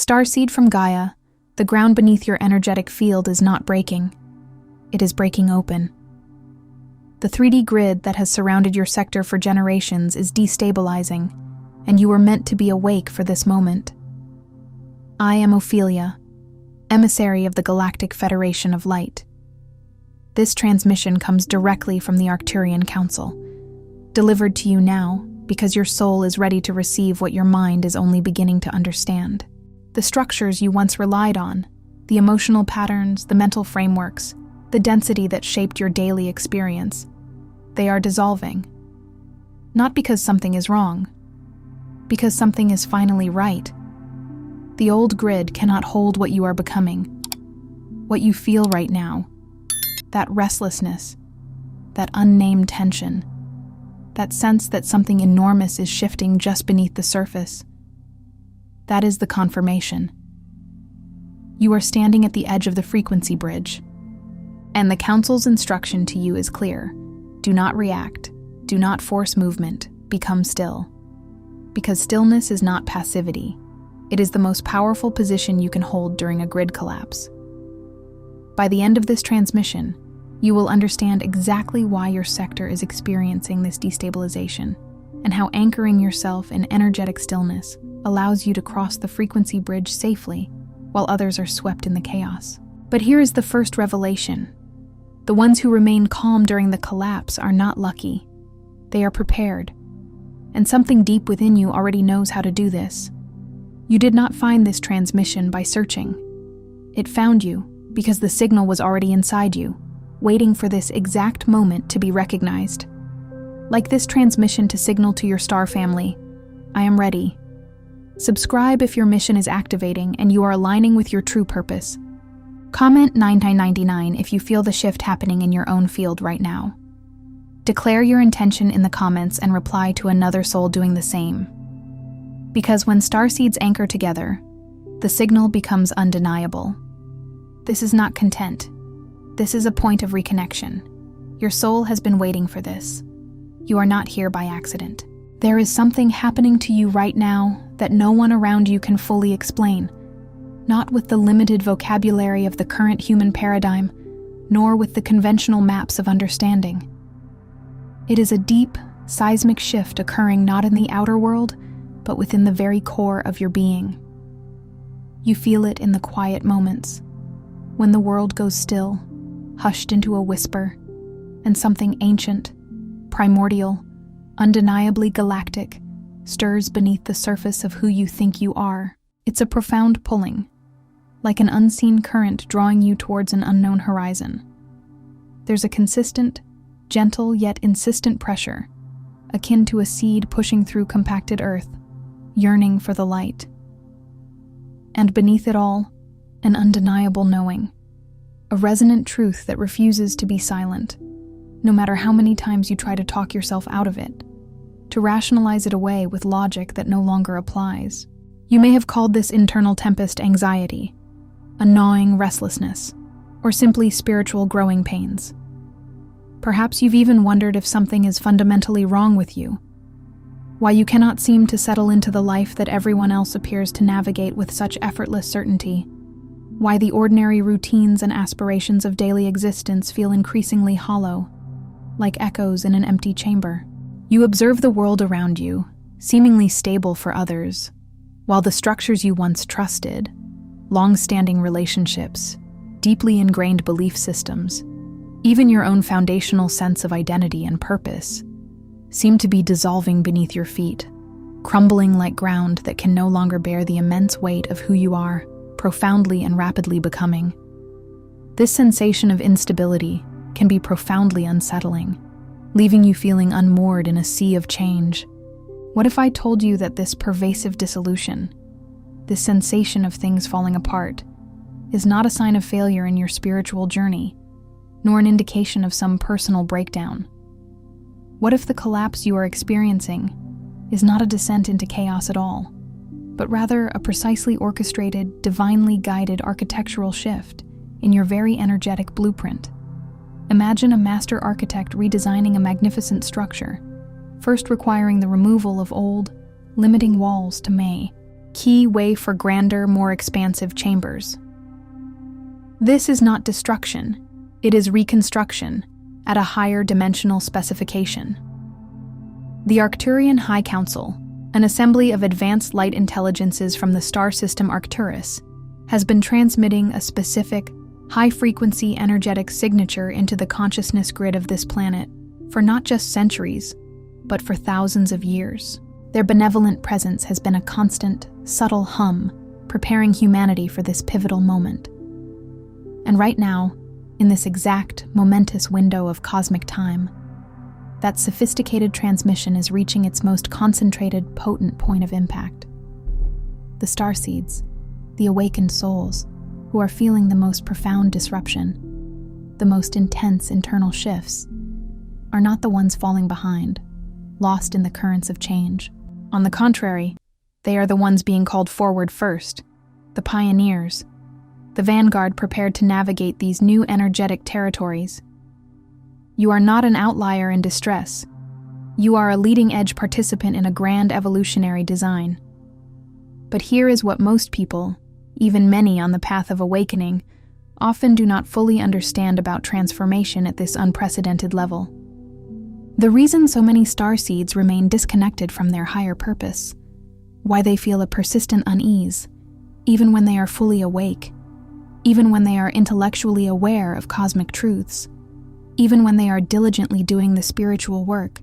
Starseed from Gaia, the ground beneath your energetic field is not breaking. It is breaking open. The 3D grid that has surrounded your sector for generations is destabilizing, and you were meant to be awake for this moment. I am Ophelia, emissary of the Galactic Federation of Light. This transmission comes directly from the Arcturian Council, delivered to you now because your soul is ready to receive what your mind is only beginning to understand. The structures you once relied on, the emotional patterns, the mental frameworks, the density that shaped your daily experience, they are dissolving. Not because something is wrong, because something is finally right. The old grid cannot hold what you are becoming, what you feel right now, that restlessness, that unnamed tension, that sense that something enormous is shifting just beneath the surface. That is the confirmation. You are standing at the edge of the frequency bridge, and the Council's instruction to you is clear. Do not react. Do not force movement. Become still. Because stillness is not passivity. It is the most powerful position you can hold during a grid collapse. By the end of this transmission, you will understand exactly why your sector is experiencing this destabilization, and how anchoring yourself in energetic stillness allows you to cross the frequency bridge safely while others are swept in the chaos. But here is the first revelation. The ones who remain calm during the collapse are not lucky. They are prepared, and something deep within you already knows how to do this. You did not find this transmission by searching. It found you because the signal was already inside you, waiting for this exact moment to be recognized. Like this transmission to signal to your star family, I am ready. Subscribe if your mission is activating and you are aligning with your true purpose. Comment 9999 if you feel the shift happening in your own field right now. Declare your intention in the comments and reply to another soul doing the same. Because when starseeds anchor together, the signal becomes undeniable. This is not content. This is a point of reconnection. Your soul has been waiting for this. You are not here by accident. There is something happening to you right now that no one around you can fully explain, not with the limited vocabulary of the current human paradigm, nor with the conventional maps of understanding. It is a deep, seismic shift occurring not in the outer world, but within the very core of your being. You feel it in the quiet moments, when the world goes still, hushed into a whisper, and something ancient, primordial, undeniably galactic, stirs beneath the surface of who you think you are. It's a profound pulling, like an unseen current drawing you towards an unknown horizon. There's a consistent, gentle yet insistent pressure, akin to a seed pushing through compacted earth, yearning for the light. And beneath it all, an undeniable knowing, a resonant truth that refuses to be silent, no matter how many times you try to talk yourself out of it, to rationalize it away with logic that no longer applies. You may have called this internal tempest anxiety, a gnawing restlessness, or simply spiritual growing pains. Perhaps you've even wondered if something is fundamentally wrong with you, why you cannot seem to settle into the life that everyone else appears to navigate with such effortless certainty, why the ordinary routines and aspirations of daily existence feel increasingly hollow, like echoes in an empty chamber. You observe the world around you, seemingly stable for others, while the structures you once trusted, long-standing relationships, deeply ingrained belief systems, even your own foundational sense of identity and purpose, seem to be dissolving beneath your feet, crumbling like ground that can no longer bear the immense weight of who you are, profoundly and rapidly becoming. This sensation of instability can be profoundly unsettling, leaving you feeling unmoored in a sea of change. What if I told you that this pervasive dissolution, this sensation of things falling apart, is not a sign of failure in your spiritual journey, nor an indication of some personal breakdown? What if the collapse you are experiencing is not a descent into chaos at all, but rather a precisely orchestrated, divinely guided architectural shift in your very energetic blueprint? Imagine a master architect redesigning a magnificent structure, first requiring the removal of old, limiting walls to key way for grander, more expansive chambers. This is not destruction, it is reconstruction at a higher dimensional specification. The Arcturian High Council, an assembly of advanced light intelligences from the star system Arcturus, has been transmitting a specific, high-frequency energetic signature into the consciousness grid of this planet for not just centuries, but for thousands of years. Their benevolent presence has been a constant, subtle hum, preparing humanity for this pivotal moment. And right now, in this exact, momentous window of cosmic time, that sophisticated transmission is reaching its most concentrated, potent point of impact. The starseeds, the awakened souls, who are feeling the most profound disruption, the most intense internal shifts, are not the ones falling behind, lost in the currents of change. On the contrary, they are the ones being called forward first, the pioneers, the vanguard prepared to navigate these new energetic territories. You are not an outlier in distress. You are a leading-edge participant in a grand evolutionary design. But here is what most people, even many on the path of awakening, often do not fully understand about transformation at this unprecedented level. The reason so many starseeds remain disconnected from their higher purpose, why they feel a persistent unease, even when they are fully awake, even when they are intellectually aware of cosmic truths, even when they are diligently doing the spiritual work,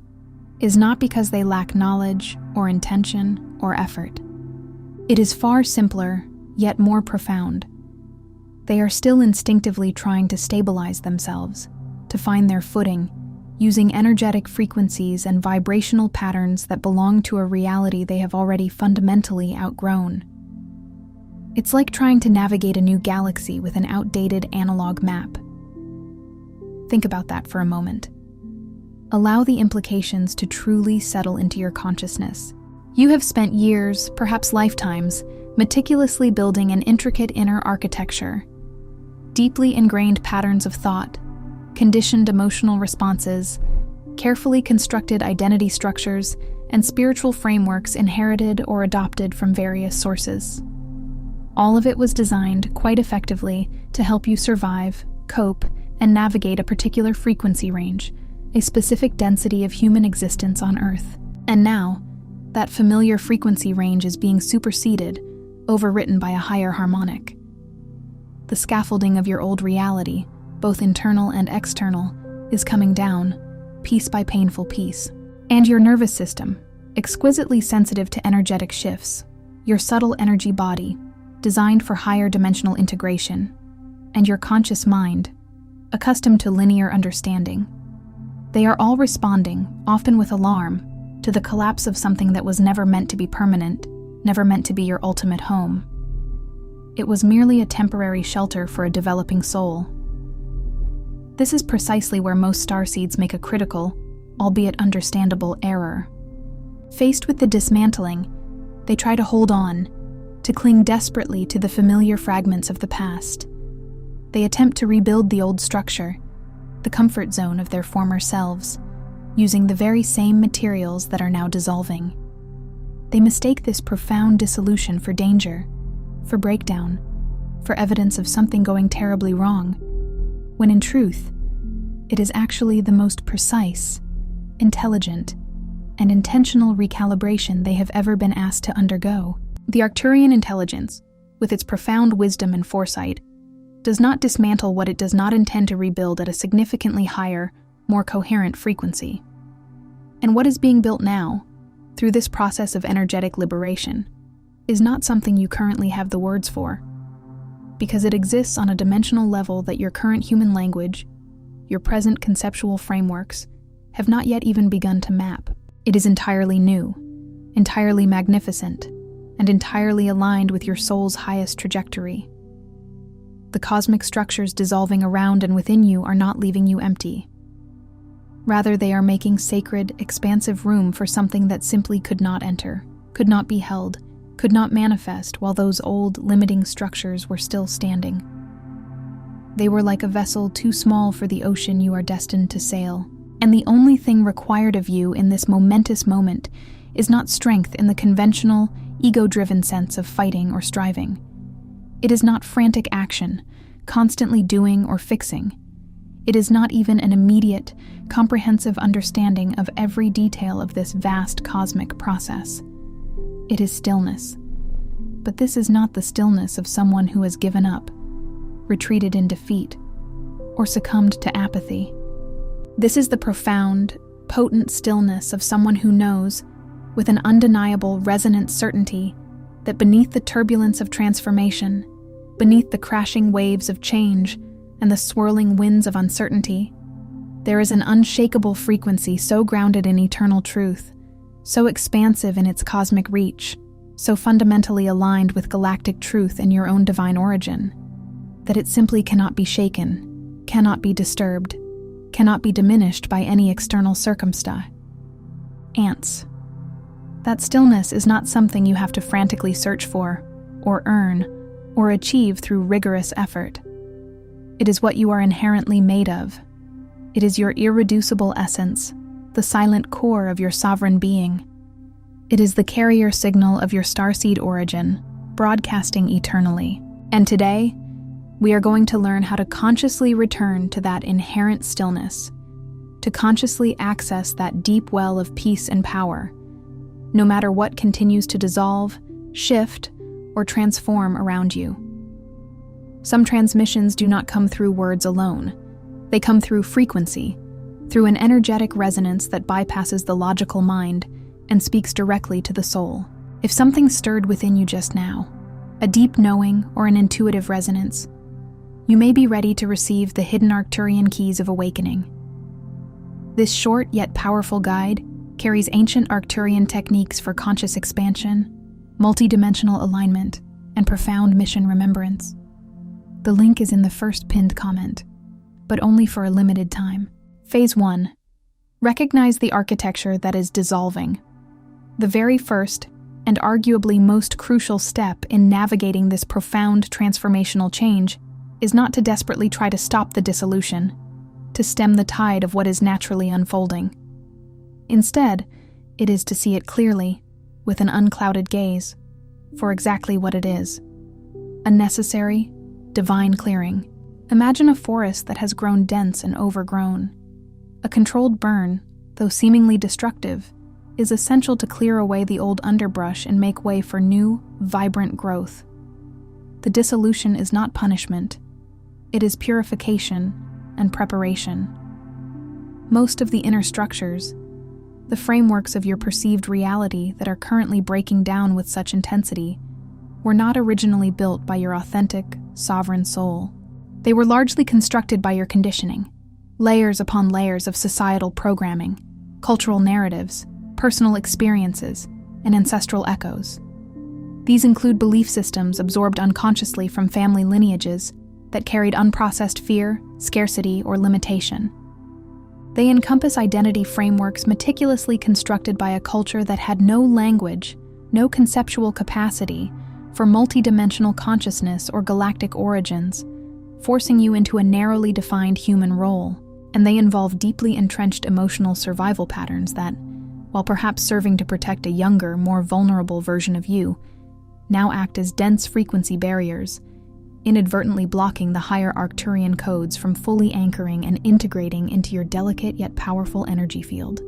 is not because they lack knowledge or intention or effort. It is far simpler, yet more profound. They are still instinctively trying to stabilize themselves, to find their footing, using energetic frequencies and vibrational patterns that belong to a reality they have already fundamentally outgrown. It's like trying to navigate a new galaxy with an outdated analog map. Think about that for a moment. Allow the implications to truly settle into your consciousness. You have spent years, perhaps lifetimes, meticulously building an intricate inner architecture, deeply ingrained patterns of thought, conditioned emotional responses, carefully constructed identity structures, and spiritual frameworks inherited or adopted from various sources. All of it was designed quite effectively to help you survive, cope, and navigate a particular frequency range, a specific density of human existence on Earth. And now, that familiar frequency range is being superseded, overwritten by a higher harmonic. The scaffolding of your old reality, both internal and external, is coming down, piece by painful piece. And your nervous system, exquisitely sensitive to energetic shifts, your subtle energy body, designed for higher dimensional integration, and your conscious mind, accustomed to linear understanding. They are all responding, often with alarm, to the collapse of something that was never meant to be permanent, never meant to be your ultimate home. It was merely a temporary shelter for a developing soul. This is precisely where most starseeds make a critical, albeit understandable, error. Faced with the dismantling, they try to hold on, to cling desperately to the familiar fragments of the past. They attempt to rebuild the old structure, the comfort zone of their former selves, using the very same materials that are now dissolving. They mistake this profound dissolution for danger, for breakdown, for evidence of something going terribly wrong, when in truth, it is actually the most precise, intelligent, and intentional recalibration they have ever been asked to undergo. The Arcturian intelligence, with its profound wisdom and foresight, does not dismantle what it does not intend to rebuild at a significantly higher, more coherent frequency. And what is being built now, through this process of energetic liberation, is not something you currently have the words for, because it exists on a dimensional level that your current human language, your present conceptual frameworks, have not yet even begun to map. It is entirely new, entirely magnificent, and entirely aligned with your soul's highest trajectory. The cosmic structures dissolving around and within you are not leaving you empty. Rather, they are making sacred, expansive room for something that simply could not enter, could not be held, could not manifest while those old, limiting structures were still standing. They were like a vessel too small for the ocean you are destined to sail, and the only thing required of you in this momentous moment is not strength in the conventional, ego-driven sense of fighting or striving. It is not frantic action, constantly doing or fixing. It is not even an immediate, comprehensive understanding of every detail of this vast cosmic process. It is stillness. But this is not the stillness of someone who has given up, retreated in defeat, or succumbed to apathy. This is the profound, potent stillness of someone who knows, with an undeniable, resonant certainty, that beneath the turbulence of transformation, beneath the crashing waves of change and the swirling winds of uncertainty, there is an unshakable frequency so grounded in eternal truth, so expansive in its cosmic reach, so fundamentally aligned with galactic truth and your own divine origin, that it simply cannot be shaken, cannot be disturbed, cannot be diminished by any external circumstance. Ants. That stillness is not something you have to frantically search for, or earn, or achieve through rigorous effort. It is what you are inherently made of. It is your irreducible essence, the silent core of your sovereign being. It is the carrier signal of your starseed origin, broadcasting eternally. And today, we are going to learn how to consciously return to that inherent stillness, to consciously access that deep well of peace and power, no matter what continues to dissolve, shift, or transform around you. Some transmissions do not come through words alone. They come through frequency, through an energetic resonance that bypasses the logical mind and speaks directly to the soul. If something stirred within you just now, a deep knowing or an intuitive resonance, you may be ready to receive the hidden Arcturian keys of awakening. This short yet powerful guide carries ancient Arcturian techniques for conscious expansion, multidimensional alignment, and profound mission remembrance. The link is in the first pinned comment, but only for a limited time. Phase 1. Recognize the architecture that is dissolving. The very first, and arguably most crucial step in navigating this profound transformational change is not to desperately try to stop the dissolution, to stem the tide of what is naturally unfolding. Instead, it is to see it clearly, with an unclouded gaze, for exactly what it is: a necessary, divine clearing. Imagine a forest that has grown dense and overgrown. A controlled burn, though seemingly destructive, is essential to clear away the old underbrush and make way for new, vibrant growth. The dissolution is not punishment. It is purification and preparation. Most of the inner structures, the frameworks of your perceived reality that are currently breaking down with such intensity, were not originally built by your authentic, sovereign soul. They were largely constructed by your conditioning, layers upon layers of societal programming, cultural narratives, personal experiences, and ancestral echoes. These include belief systems absorbed unconsciously from family lineages that carried unprocessed fear, scarcity, or limitation. They encompass identity frameworks meticulously constructed by a culture that had no language, no conceptual capacity for multidimensional consciousness or galactic origins, forcing you into a narrowly defined human role. And they involve deeply entrenched emotional survival patterns that, while perhaps serving to protect a younger, more vulnerable version of you, now act as dense frequency barriers, inadvertently blocking the higher Arcturian codes from fully anchoring and integrating into your delicate yet powerful energy field.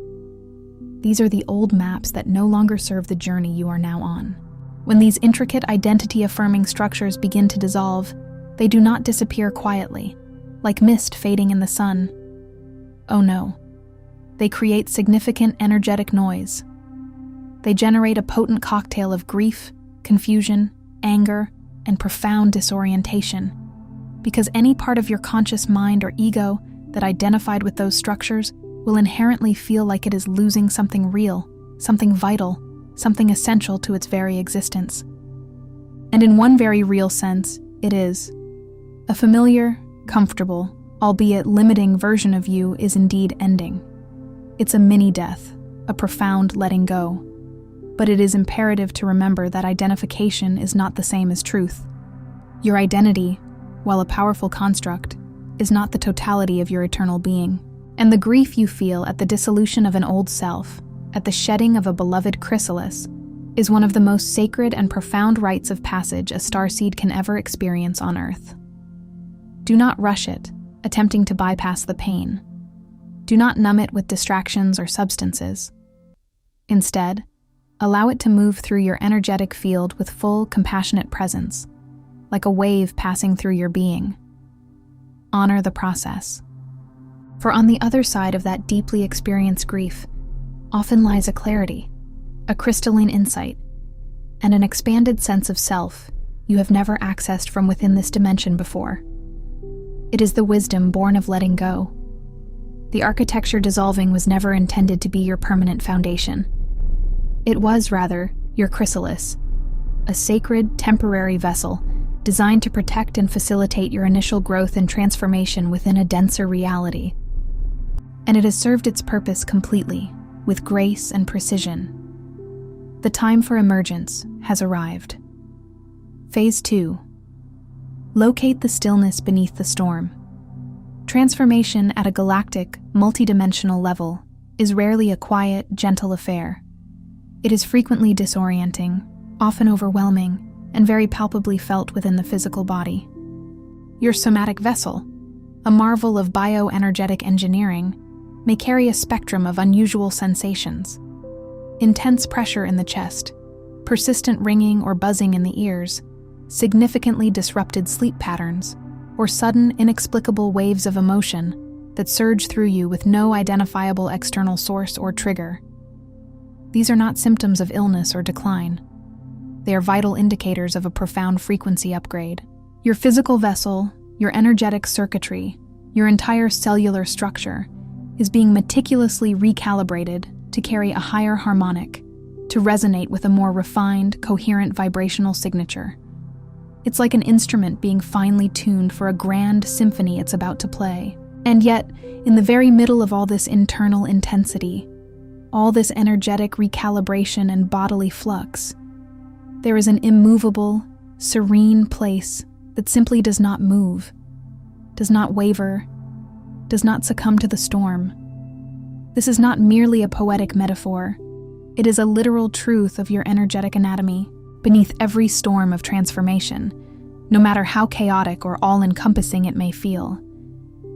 These are the old maps that no longer serve the journey you are now on. When these intricate identity-affirming structures begin to dissolve, they do not disappear quietly, like mist fading in the sun. Oh no. They create significant energetic noise. They generate a potent cocktail of grief, confusion, anger, and profound disorientation, because any part of your conscious mind or ego that identified with those structures will inherently feel like it is losing something real, something vital, something essential to its very existence. And in one very real sense, it is. A familiar, comfortable, albeit limiting version of you is indeed ending. It's a mini-death, a profound letting go. But it is imperative to remember that identification is not the same as truth. Your identity, while a powerful construct, is not the totality of your eternal being. And the grief you feel at the dissolution of an old self, at the shedding of a beloved chrysalis, is one of the most sacred and profound rites of passage a starseed can ever experience on Earth. Do not rush it, attempting to bypass the pain. Do not numb it with distractions or substances. Instead, allow it to move through your energetic field with full, compassionate presence, like a wave passing through your being. Honor the process. For on the other side of that deeply experienced grief often lies a clarity, a crystalline insight, and an expanded sense of self you have never accessed from within this dimension before. It is the wisdom born of letting go. The architecture dissolving was never intended to be your permanent foundation. It was, rather, your chrysalis, a sacred, temporary vessel designed to protect and facilitate your initial growth and transformation within a denser reality. And it has served its purpose completely, with grace and precision. The time for emergence has arrived. Phase 2. Locate the stillness beneath the storm. Transformation at a galactic, multidimensional level is rarely a quiet, gentle affair. It is frequently disorienting, often overwhelming, and very palpably felt within the physical body. Your somatic vessel, a marvel of bioenergetic engineering, may carry a spectrum of unusual sensations. Intense pressure in the chest, persistent ringing or buzzing in the ears, significantly disrupted sleep patterns, or sudden, inexplicable waves of emotion that surge through you with no identifiable external source or trigger. These are not symptoms of illness or decline. They are vital indicators of a profound frequency upgrade. Your physical vessel, your energetic circuitry, your entire cellular structure is being meticulously recalibrated to carry a higher harmonic, to resonate with a more refined, coherent vibrational signature. It's like an instrument being finely tuned for a grand symphony it's about to play. And yet, in the very middle of all this internal intensity, all this energetic recalibration and bodily flux, there is an immovable, serene place that simply does not move, does not waver, does not succumb to the storm. This is not merely a poetic metaphor. It is a literal truth of your energetic anatomy. Beneath every storm of transformation, no matter how chaotic or all-encompassing it may feel,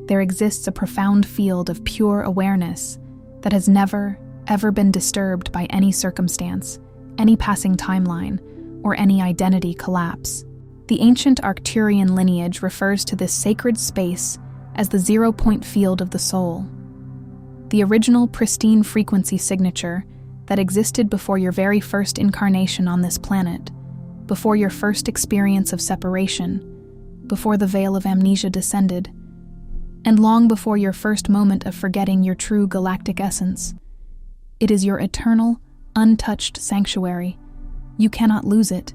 there exists a profound field of pure awareness that has never, ever been disturbed by any circumstance, any passing timeline, or any identity collapse. The ancient Arcturian lineage refers to this sacred space as the zero-point field of the soul. The original pristine frequency signature that existed before your very first incarnation on this planet, before your first experience of separation, before the veil of amnesia descended, and long before your first moment of forgetting your true galactic essence. It is your eternal, untouched sanctuary. You cannot lose it.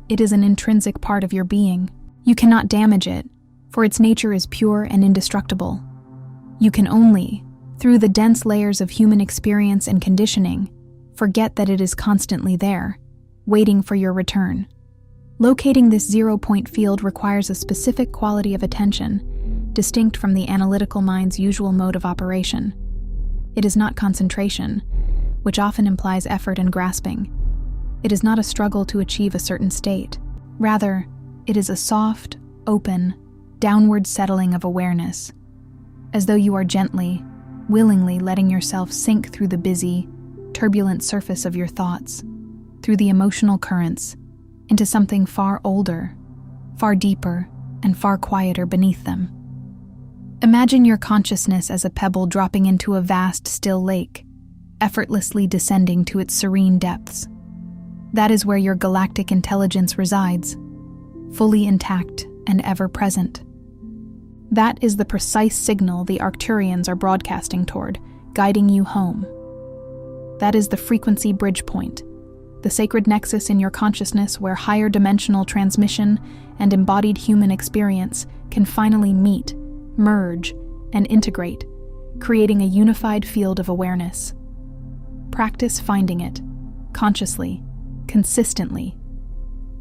It is an intrinsic part of your being. You cannot damage it, for its nature is pure and indestructible. You can only, through the dense layers of human experience and conditioning, forget that it is constantly there, waiting for your return. Locating this zero-point field requires a specific quality of attention, distinct from the analytical mind's usual mode of operation. It is not concentration, which often implies effort and grasping. It is not a struggle to achieve a certain state. Rather, it is a soft, open, downward settling of awareness, as though you are gently, willingly letting yourself sink through the busy, turbulent surface of your thoughts, through the emotional currents, into something far older, far deeper, and far quieter beneath them. Imagine your consciousness as a pebble dropping into a vast, still lake, effortlessly descending to its serene depths. That is where your galactic intelligence resides, fully intact and ever-present. That is the precise signal the Arcturians are broadcasting toward, guiding you home. That is the frequency bridge point, the sacred nexus in your consciousness where higher dimensional transmission and embodied human experience can finally meet, merge, and integrate, creating a unified field of awareness. Practice finding it, consciously, consistently.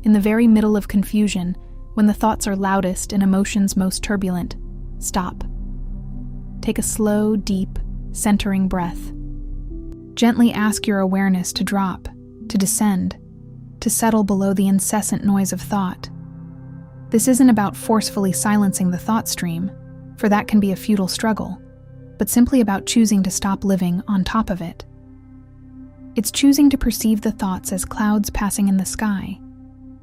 In the very middle of confusion, when the thoughts are loudest and emotions most turbulent, stop. Take a slow, deep, centering breath. Gently ask your awareness to drop, to descend, to settle below the incessant noise of thought. This isn't about forcefully silencing the thought stream, for that can be a futile struggle, but simply about choosing to stop living on top of it. It's choosing to perceive the thoughts as clouds passing in the sky,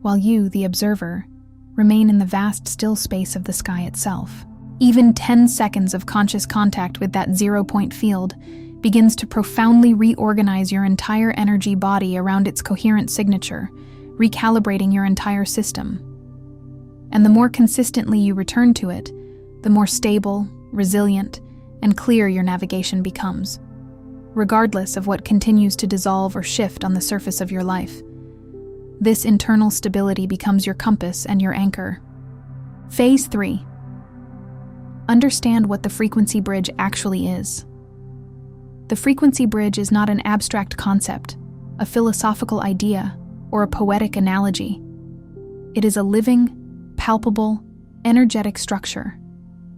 while you, the observer, remain in the vast still space of the sky itself. Even 10 seconds of conscious contact with that zero-point field begins to profoundly reorganize your entire energy body around its coherent signature, recalibrating your entire system. And the more consistently you return to it, the more stable, resilient, and clear your navigation becomes, regardless of what continues to dissolve or shift on the surface of your life. This internal stability becomes your compass and your anchor. Phase 3. Understand what the frequency bridge actually is. The frequency bridge is not an abstract concept, a philosophical idea, or a poetic analogy. It is a living, palpable, energetic structure,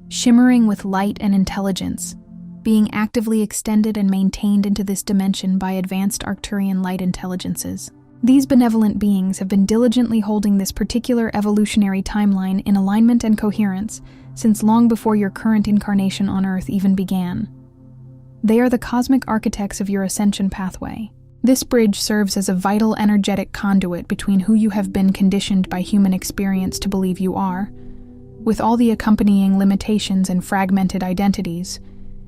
shimmering with light and intelligence, being actively extended and maintained into this dimension by advanced Arcturian light intelligences. These benevolent beings have been diligently holding this particular evolutionary timeline in alignment and coherence since long before your current incarnation on Earth even began. They are the cosmic architects of your ascension pathway. This bridge serves as a vital energetic conduit between who you have been conditioned by human experience to believe you are, with all the accompanying limitations and fragmented identities,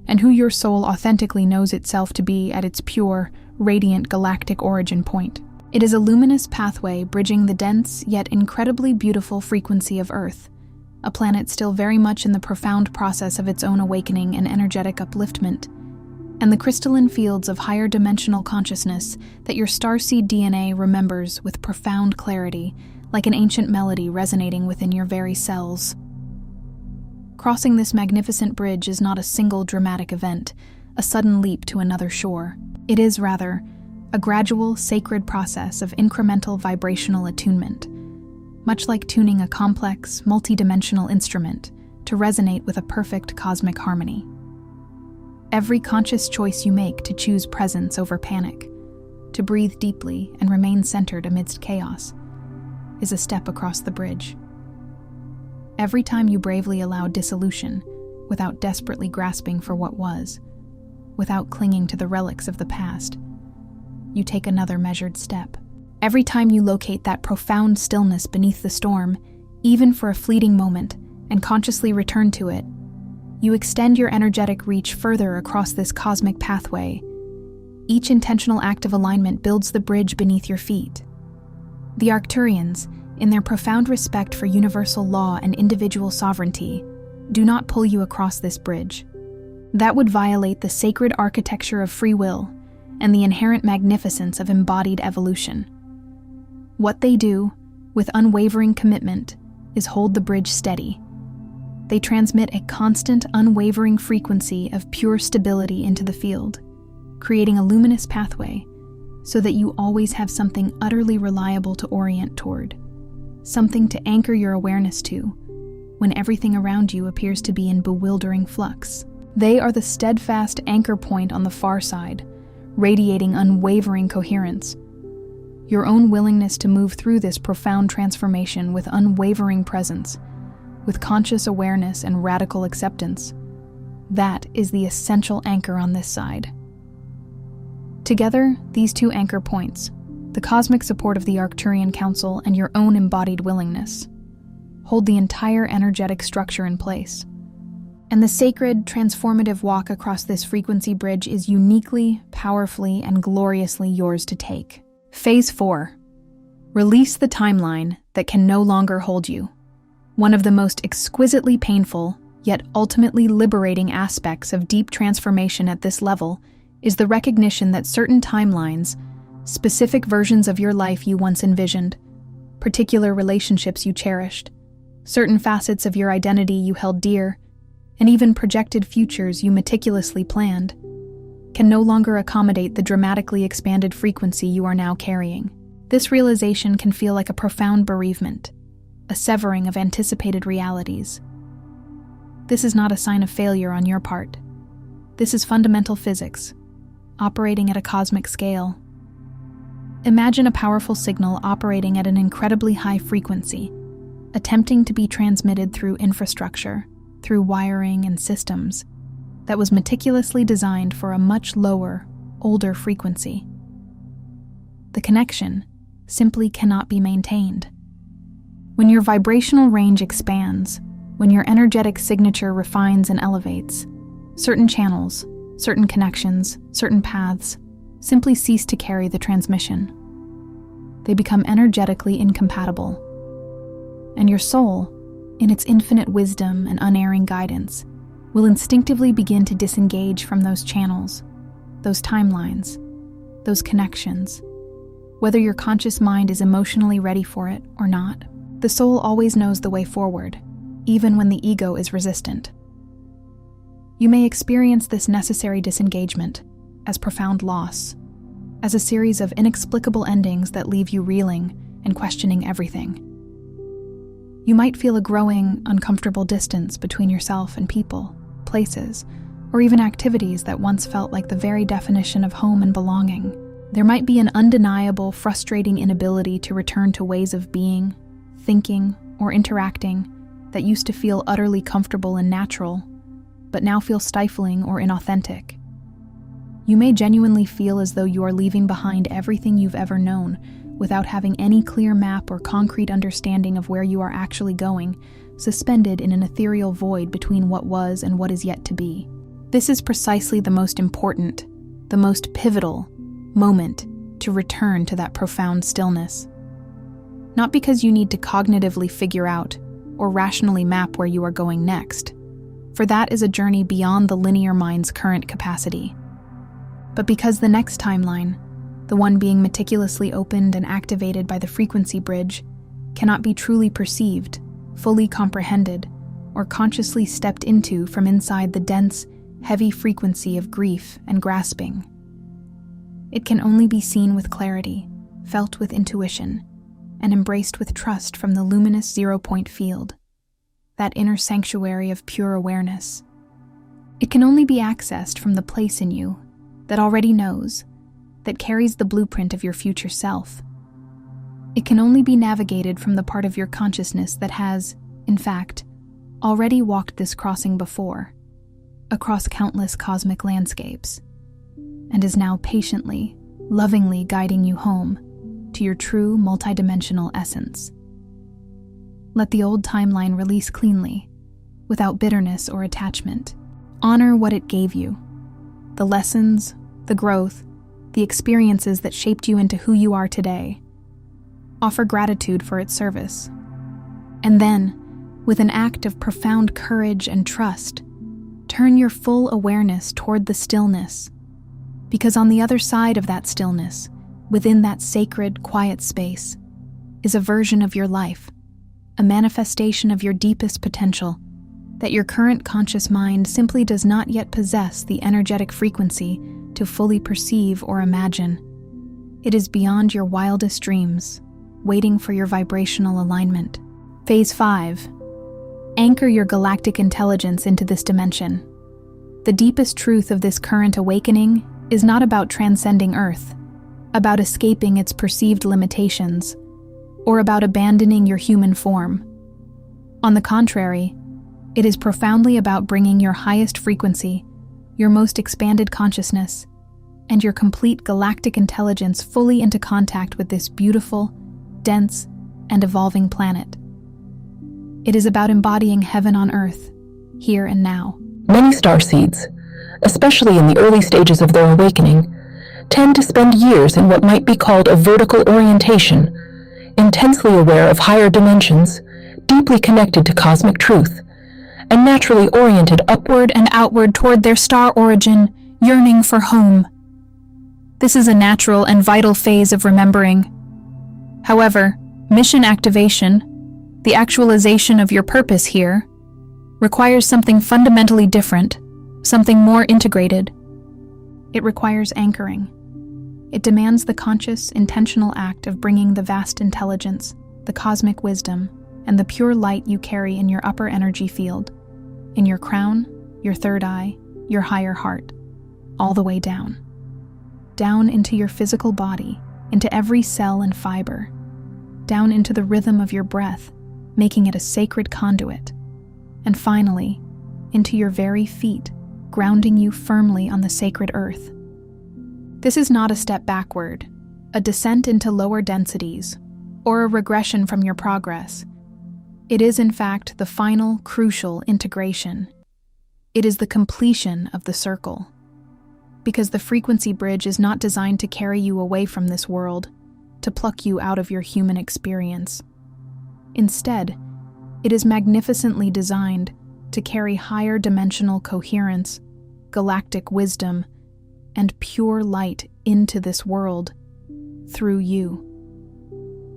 and who your soul authentically knows itself to be at its pure, radiant galactic origin point. It is a luminous pathway bridging the dense yet incredibly beautiful frequency of Earth, a planet still very much in the profound process of its own awakening and energetic upliftment, and the crystalline fields of higher dimensional consciousness that your starseed DNA remembers with profound clarity, like an ancient melody resonating within your very cells. Crossing this magnificent bridge is not a single dramatic event, a sudden leap to another shore. It is, rather, a gradual, sacred process of incremental vibrational attunement, much like tuning a complex, multidimensional instrument to resonate with a perfect cosmic harmony. Every conscious choice you make to choose presence over panic, to breathe deeply and remain centered amidst chaos, is a step across the bridge. Every time you bravely allow dissolution, without desperately grasping for what was, without clinging to the relics of the past, you take another measured step. Every time you locate that profound stillness beneath the storm, even for a fleeting moment, and consciously return to it, you extend your energetic reach further across this cosmic pathway. Each intentional act of alignment builds the bridge beneath your feet. The Arcturians, in their profound respect for universal law and individual sovereignty, do not pull you across this bridge. That would violate the sacred architecture of free will and the inherent magnificence of embodied evolution. What they do, with unwavering commitment, is hold the bridge steady. They transmit a constant, unwavering frequency of pure stability into the field, creating a luminous pathway so that you always have something utterly reliable to orient toward, something to anchor your awareness to when everything around you appears to be in bewildering flux. They are the steadfast anchor point on the far side, radiating unwavering coherence. Your own willingness to move through this profound transformation with unwavering presence, with conscious awareness and radical acceptance, that is the essential anchor on this side. Together, these two anchor points, the cosmic support of the Arcturian Council and your own embodied willingness, hold the entire energetic structure in place. And the sacred, transformative walk across this frequency bridge is uniquely, powerfully, and gloriously yours to take. Phase 4. Release the timeline that can no longer hold you. One of the most exquisitely painful, yet ultimately liberating aspects of deep transformation at this level is the recognition that certain timelines, specific versions of your life you once envisioned, particular relationships you cherished, certain facets of your identity you held dear, and even projected futures you meticulously planned, can no longer accommodate the dramatically expanded frequency you are now carrying. This realization can feel like a profound bereavement, a severing of anticipated realities. This is not a sign of failure on your part. This is fundamental physics, operating at a cosmic scale. Imagine a powerful signal operating at an incredibly high frequency, attempting to be transmitted through infrastructure, through wiring and systems that was meticulously designed for a much lower, older frequency. The connection simply cannot be maintained. When your vibrational range expands, when your energetic signature refines and elevates, certain channels, certain connections, certain paths simply cease to carry the transmission. They become energetically incompatible. And your soul, in its infinite wisdom and unerring guidance, will instinctively begin to disengage from those channels, those timelines, those connections. Whether your conscious mind is emotionally ready for it or not, the soul always knows the way forward, even when the ego is resistant. You may experience this necessary disengagement as profound loss, as a series of inexplicable endings that leave you reeling and questioning everything. You might feel a growing, uncomfortable distance between yourself and people, places, or even activities that once felt like the very definition of home and belonging. There might be an undeniable, frustrating inability to return to ways of being, thinking, or interacting that used to feel utterly comfortable and natural, but now feel stifling or inauthentic. You may genuinely feel as though you are leaving behind everything you've ever known without having any clear map or concrete understanding of where you are actually going, suspended in an ethereal void between what was and what is yet to be. This is precisely the most important, the most pivotal moment to return to that profound stillness. Not because you need to cognitively figure out or rationally map where you are going next, for that is a journey beyond the linear mind's current capacity, but because the next timeline, the one being meticulously opened and activated by the frequency bridge, cannot be truly perceived, fully comprehended, or consciously stepped into from inside the dense, heavy frequency of grief and grasping. It can only be seen with clarity, felt with intuition, and embraced with trust from the luminous zero-point field, that inner sanctuary of pure awareness. It can only be accessed from the place in you that already knows, that carries the blueprint of your future self. It can only be navigated from the part of your consciousness that has, in fact, already walked this crossing before, across countless cosmic landscapes, and is now patiently, lovingly guiding you home to your true multidimensional essence. Let the old timeline release cleanly, without bitterness or attachment. Honor what it gave you, the lessons, the growth, the experiences that shaped you into who you are today. Offer gratitude for its service. And then, with an act of profound courage and trust, turn your full awareness toward the stillness, because on the other side of that stillness, within that sacred, quiet space, is a version of your life, a manifestation of your deepest potential that your current conscious mind simply does not yet possess the energetic frequency to fully perceive or imagine. It is beyond your wildest dreams, waiting for your vibrational alignment. Phase 5. Anchor your galactic intelligence into this dimension. The deepest truth of this current awakening is not about transcending Earth, about escaping its perceived limitations, or about abandoning your human form. On the contrary, it is profoundly about bringing your highest frequency, your most expanded consciousness, and your complete galactic intelligence fully into contact with this beautiful, dense, and evolving planet. It is about embodying heaven on Earth, here and now. Many starseeds, especially in the early stages of their awakening, tend to spend years in what might be called a vertical orientation, intensely aware of higher dimensions, deeply connected to cosmic truth, and naturally oriented upward and outward toward their star origin, yearning for home. This is a natural and vital phase of remembering. However, mission activation, the actualization of your purpose here, requires something fundamentally different, something more integrated. It requires anchoring. It demands the conscious, intentional act of bringing the vast intelligence, the cosmic wisdom, and the pure light you carry in your upper energy field, in your crown, your third eye, your higher heart, all the way down. Down into your physical body, into every cell and fiber, down into the rhythm of your breath, making it a sacred conduit, and finally, into your very feet, grounding you firmly on the sacred earth. This is not a step backward, a descent into lower densities, or a regression from your progress. It is, in fact, the final, crucial integration. It is the completion of the circle. Because the frequency bridge is not designed to carry you away from this world, to pluck you out of your human experience. Instead, it is magnificently designed to carry higher dimensional coherence, galactic wisdom, and pure light into this world through you.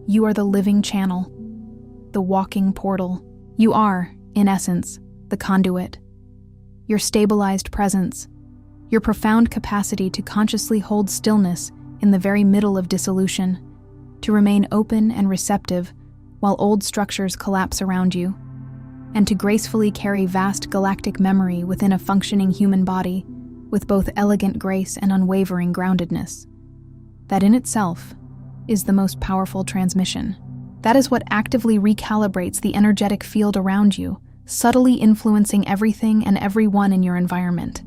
You are the living channel, the walking portal. You are, in essence, the conduit. Your stabilized presence, your profound capacity to consciously hold stillness in the very middle of dissolution, to remain open and receptive while old structures collapse around you, and to gracefully carry vast galactic memory within a functioning human body with both elegant grace and unwavering groundedness. That in itself is the most powerful transmission. That is what actively recalibrates the energetic field around you, subtly influencing everything and everyone in your environment.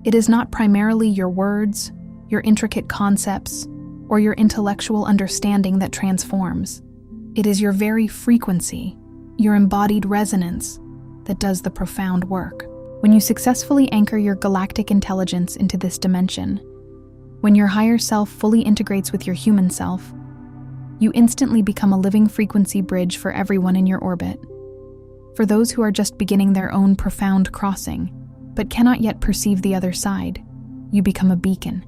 It is not primarily your words, your intricate concepts, or your intellectual understanding that transforms. It is your very frequency, your embodied resonance, that does the profound work. When you successfully anchor your galactic intelligence into this dimension, when your higher self fully integrates with your human self, you instantly become a living frequency bridge for everyone in your orbit. For those who are just beginning their own profound crossing, but cannot yet perceive the other side, you become a beacon.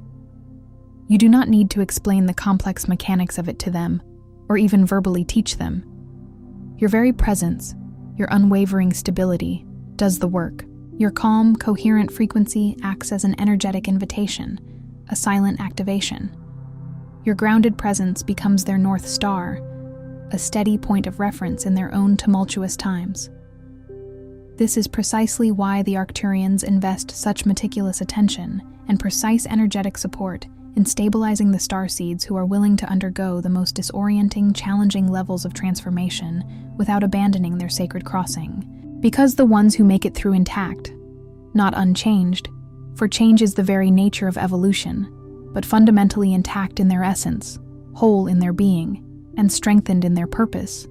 You do not need to explain the complex mechanics of it to them, or even verbally teach them. Your very presence, your unwavering stability, does the work. Your calm, coherent frequency acts as an energetic invitation, a silent activation. Your grounded presence becomes their North Star, a steady point of reference in their own tumultuous times. This is precisely why the Arcturians invest such meticulous attention and precise energetic support in stabilizing the starseeds who are willing to undergo the most disorienting, challenging levels of transformation without abandoning their sacred crossing. Because the ones who make it through intact, not unchanged, for change is the very nature of evolution, but fundamentally intact in their essence, whole in their being, and strengthened in their purpose,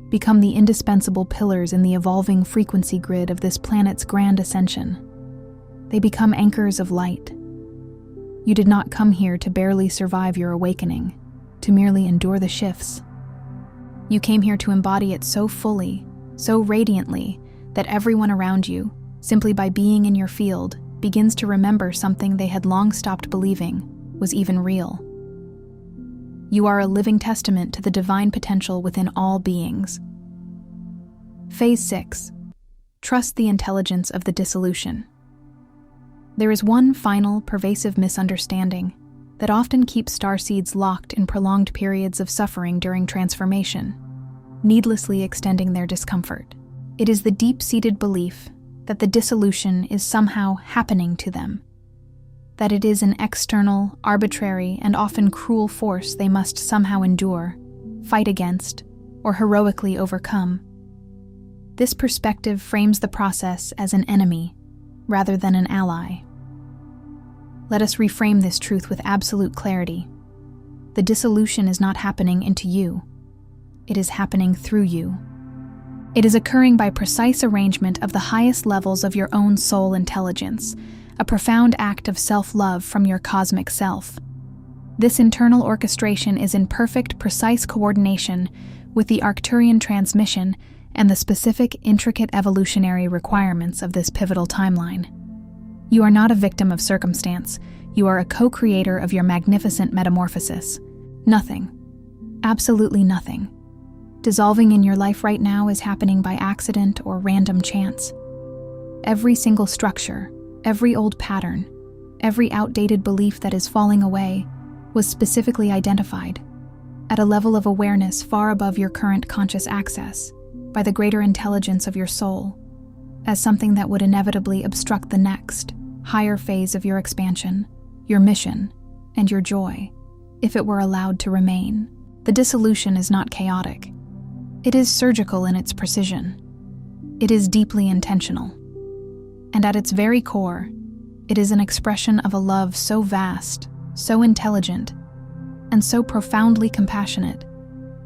become the indispensable pillars in the evolving frequency grid of this planet's grand ascension. They become anchors of light. You did not come here to barely survive your awakening, to merely endure the shifts. You came here to embody it so fully, so radiantly, that everyone around you, simply by being in your field, begins to remember something they had long stopped believing was even real. You are a living testament to the divine potential within all beings. Phase 6. Trust the intelligence of the dissolution. There is one final, pervasive misunderstanding that often keeps starseeds locked in prolonged periods of suffering during transformation, needlessly extending their discomfort. It is the deep-seated belief that the dissolution is somehow happening to them, that it is an external, arbitrary, and often cruel force they must somehow endure, fight against, or heroically overcome. This perspective frames the process as an enemy, rather than an ally. Let us reframe this truth with absolute clarity. The dissolution is not happening into you. It is happening through you. It is occurring by precise arrangement of the highest levels of your own soul intelligence, a profound act of self-love from your cosmic self. This internal orchestration is in perfect, precise coordination with the Arcturian transmission and the specific, intricate evolutionary requirements of this pivotal timeline. You are not a victim of circumstance. You are a co-creator of your magnificent metamorphosis. Nothing, absolutely nothing, dissolving in your life right now is happening by accident or random chance. Every single structure, every old pattern, every outdated belief that is falling away was specifically identified, at a level of awareness far above your current conscious access, by the greater intelligence of your soul, as something that would inevitably obstruct the next, higher phase of your expansion, your mission, and your joy. if it were allowed to remain. The dissolution is not chaotic. It is surgical in its precision. It is deeply intentional. And at its very core, it is an expression of a love so vast, so intelligent, and so profoundly compassionate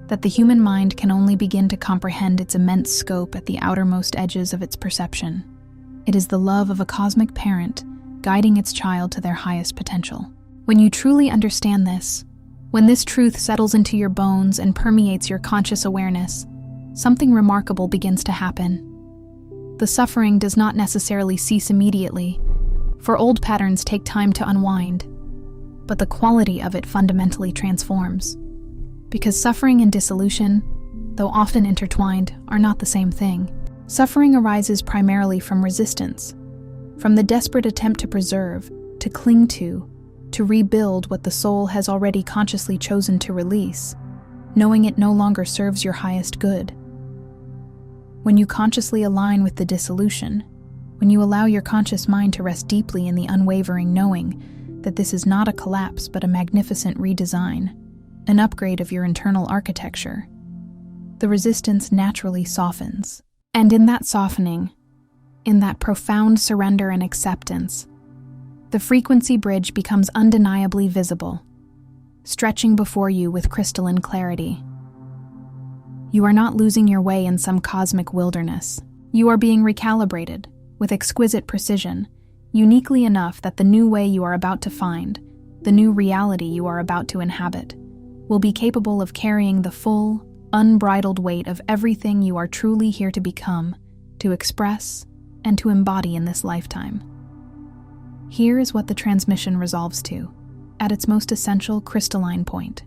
that the human mind can only begin to comprehend its immense scope at the outermost edges of its perception. It is the love of a cosmic parent guiding its child to their highest potential. When you truly understand this, when this truth settles into your bones and permeates your conscious awareness, something remarkable begins to happen. The suffering does not necessarily cease immediately, for old patterns take time to unwind, but the quality of it fundamentally transforms. Because suffering and dissolution, though often intertwined, are not the same thing. Suffering arises primarily from resistance, from the desperate attempt to preserve, to cling to rebuild what the soul has already consciously chosen to release, knowing it no longer serves your highest good. When you consciously align with the dissolution, when you allow your conscious mind to rest deeply in the unwavering knowing that this is not a collapse but a magnificent redesign, an upgrade of your internal architecture, the resistance naturally softens. And in that softening, in that profound surrender and acceptance, the frequency bridge becomes undeniably visible, stretching before you with crystalline clarity. You are not losing your way in some cosmic wilderness. You are being recalibrated with exquisite precision, uniquely enough that the new way you are about to find, the new reality you are about to inhabit, will be capable of carrying the full, unbridled weight of everything you are truly here to become, to express, and to embody in this lifetime. Here is what the transmission resolves to, at its most essential crystalline point.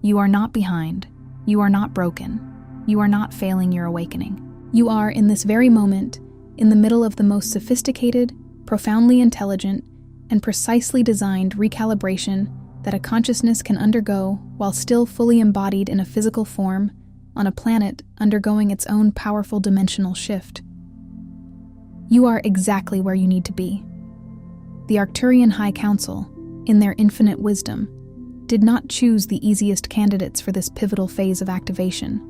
You are not behind. You are not broken. You are not failing your awakening. You are, in this very moment, in the middle of the most sophisticated, profoundly intelligent, and precisely designed recalibration that a consciousness can undergo while still fully embodied in a physical form on a planet undergoing its own powerful dimensional shift. You are exactly where you need to be. The Arcturian High Council, in their infinite wisdom, did not choose the easiest candidates for this pivotal phase of activation.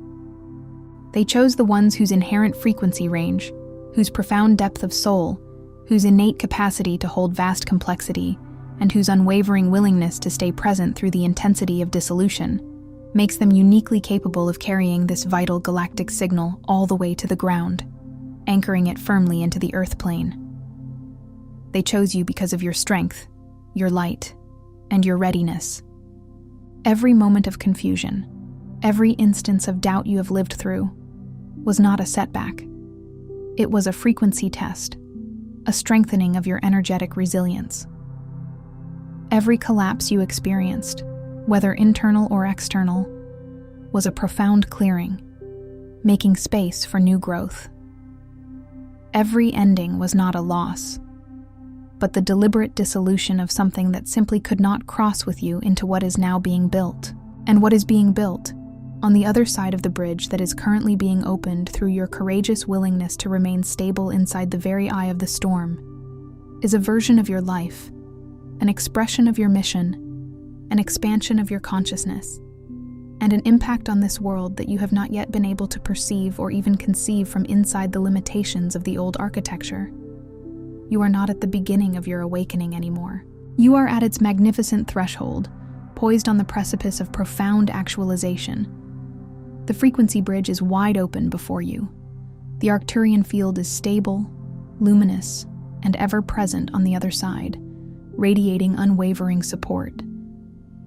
They chose the ones whose inherent frequency range, whose profound depth of soul, whose innate capacity to hold vast complexity, and whose unwavering willingness to stay present through the intensity of dissolution, makes them uniquely capable of carrying this vital galactic signal all the way to the ground, anchoring it firmly into the Earth plane. They chose you because of your strength, your light, and your readiness. Every moment of confusion, every instance of doubt you have lived through, was not a setback. It was a frequency test, a strengthening of your energetic resilience. Every collapse you experienced, whether internal or external, was a profound clearing, making space for new growth. Every ending was not a loss, but the deliberate dissolution of something that simply could not cross with you into what is now being built. And what is being built, on the other side of the bridge that is currently being opened through your courageous willingness to remain stable inside the very eye of the storm, is a version of your life, an expression of your mission, an expansion of your consciousness, and an impact on this world that you have not yet been able to perceive or even conceive from inside the limitations of the old architecture. You are not at the beginning of your awakening anymore. You are at its magnificent threshold, poised on the precipice of profound actualization. The frequency bridge is wide open before you. The Arcturian field is stable, luminous, and ever-present on the other side, radiating unwavering support.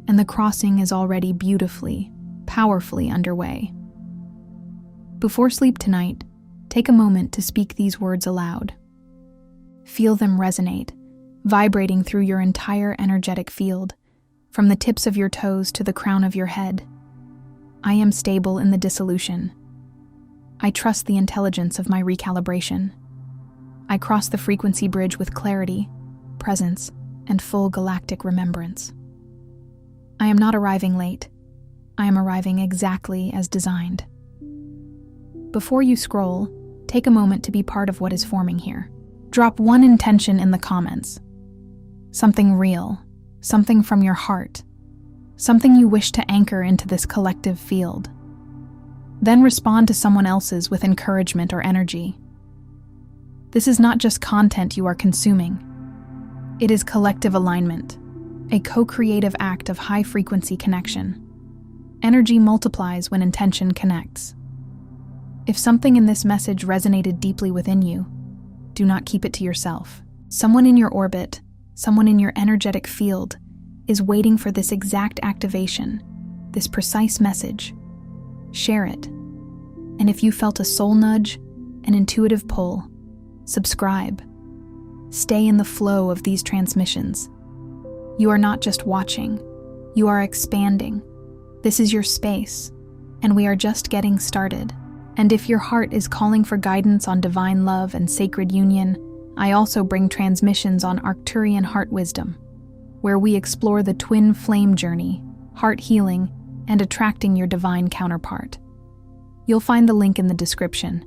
And the crossing is already beautifully, powerfully underway. Before sleep tonight, take a moment to speak these words aloud. Feel them resonate, vibrating through your entire energetic field, from the tips of your toes to the crown of your head. I am stable in the dissolution. I trust the intelligence of my recalibration. I cross the frequency bridge with clarity, presence, and full galactic remembrance. I am not arriving late. I am arriving exactly as designed. Before you scroll, take a moment to be part of what is forming here. Drop one intention in the comments. Something real, something from your heart, something you wish to anchor into this collective field. Then respond to someone else's with encouragement or energy. This is not just content you are consuming. It is collective alignment, a co-creative act of high-frequency connection. Energy multiplies when intention connects. If something in this message resonated deeply within you, do not keep it to yourself. Someone in your orbit, someone in your energetic field, is waiting for this exact activation, this precise message. Share it. And if you felt a soul nudge, an intuitive pull, subscribe. Stay in the flow of these transmissions. You are not just watching, you are expanding. This is your space, and we are just getting started. And if your heart is calling for guidance on divine love and sacred union, I also bring transmissions on Arcturian heart wisdom, where we explore the twin flame journey, heart healing, and attracting your divine counterpart. You'll find the link in the description.